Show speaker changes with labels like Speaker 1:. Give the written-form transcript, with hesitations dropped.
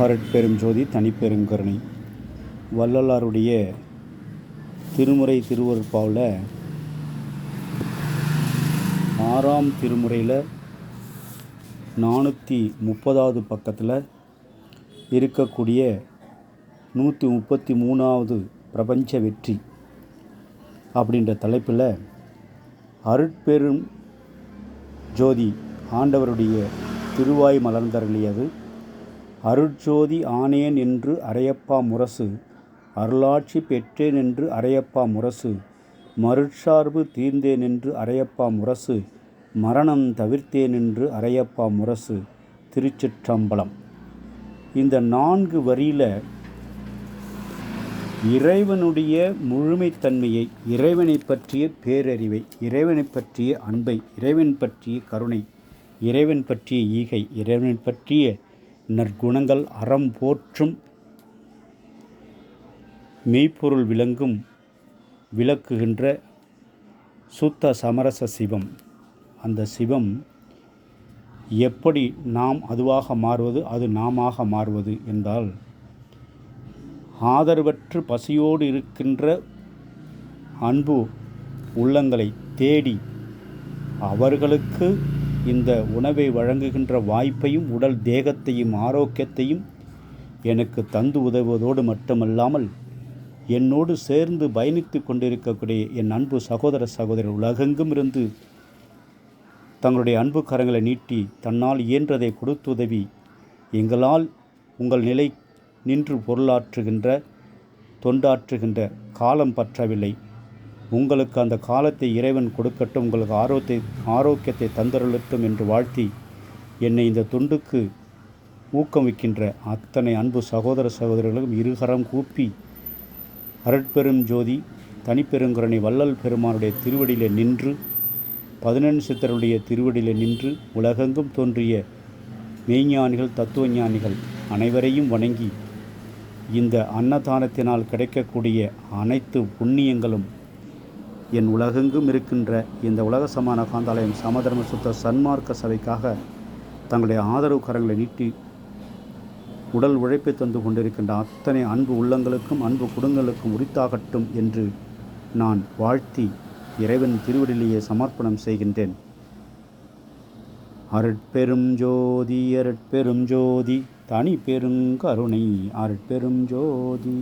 Speaker 1: அருட்பெரும் ஜோதி தனிப்பெருங்கருணை. வள்ளலாருடைய திருமுறை திருவருட்பாவில் 6ஆம் திருமுறையில் 430வது பக்கத்தில் இருக்கக்கூடிய 133வது பிரபஞ்ச வெற்றி அப்படின்ற தலைப்பில் அருட்பெரும் ஜோதி ஆண்டவருடைய திருவாய் மலர்ந்தருளியது. அருட்ஜோதி ஆனேன் என்று அரையப்பா முரசு, அருளாட்சி பெற்றேன் என்று அரையப்பா முரசு, மருட்சார்பு தீர்ந்தேன் என்று அரையப்பா முரசு, மரணம் தவிர்த்தேன் என்று அரையப்பா முரசு. திருச்சிற்றம்பலம். இந்த 4 வரியில் இறைவனுடைய முழுமைத்தன்மையை, இறைவனை பற்றிய பேரறிவை, இறைவனை பற்றிய அன்பை, இறைவன் பற்றிய கருணை, இறைவன் பற்றிய ஈகை, இறைவனை பற்றிய நற்குணங்கள், அறம் போற்றும் மெய்ப்பொருள் விளக்குகின்ற சுத்த சமரச சிவம். அந்த சிவம் எப்படி நாம் அதுவாக மாறுவது, அது நாமாக மாறுவது என்றால், ஆதரவற்று பசியோடு இருக்கின்ற அன்பு உள்ளங்களை தேடி அவர்களுக்கு இந்த உணவை வழங்குகின்ற வாய்ப்பையும் உடல் தேகத்தையும் ஆரோக்கியத்தையும் எனக்கு தந்து உதவுவதோடு மட்டுமல்லாமல், என்னோடு சேர்ந்து பயணித்து கொண்டிருக்கக்கூடிய என் அன்பு சகோதர சகோதரர் உலகெங்கும் இருந்து தங்களுடைய அன்பு கரங்களை நீட்டி தன்னால் இயன்றதை கொடுத்துதவி எங்களால் உங்கள் நிலை நின்று பொருளாற்றுகின்ற தொண்டாற்றுகின்ற காலம் பற்றவில்லை. உங்களுக்கு அந்த காலத்தை இறைவன் கொடுக்கட்டும், உங்களுக்கு ஆரோக்கியத்தை தந்தருளட்டும் என்று வாழ்த்தி என்னை இந்த தொண்டுக்கு ஊக்குவிக்கின்ற அத்தனை அன்பு சகோதர சகோதரர்களும் இருகரம் கூப்பி அருட்பெரும் ஜோதி தனிப்பெருங்கருணை வள்ளல் பெருமானுடைய திருவடியிலே நின்று, 11 சித்தருடைய திருவடியிலே நின்று உலகெங்கும் தோன்றிய மெய்ஞானிகள், தத்துவ ஞானிகள் அனைவரையும் வணங்கி இந்த அன்னதானத்தினால் கிடைக்கக்கூடிய அனைத்து புண்ணியங்களும் என் உலகெங்கும் இருக்கின்ற இந்த உலக சமான காந்தாலயம் சமதர்ம சுத்த சன்மார்க்க சபைக்காக தங்களுடைய ஆதரவு கரங்களை நீட்டி உடல் உழைப்பை தந்து கொண்டிருக்கின்ற அத்தனை அன்பு உள்ளங்களுக்கும் அன்பு குடும்பங்களுக்கும் உரித்தாகட்டும் என்று நான் வாழ்த்தி இறைவன் திருவடியிலேயே சமர்ப்பணம் செய்கின்றேன். அருட்பெரும் ஜோதி அருட்பெரும் ஜோதி தனி பெருங்கருணை அருட்பெரும் ஜோதி.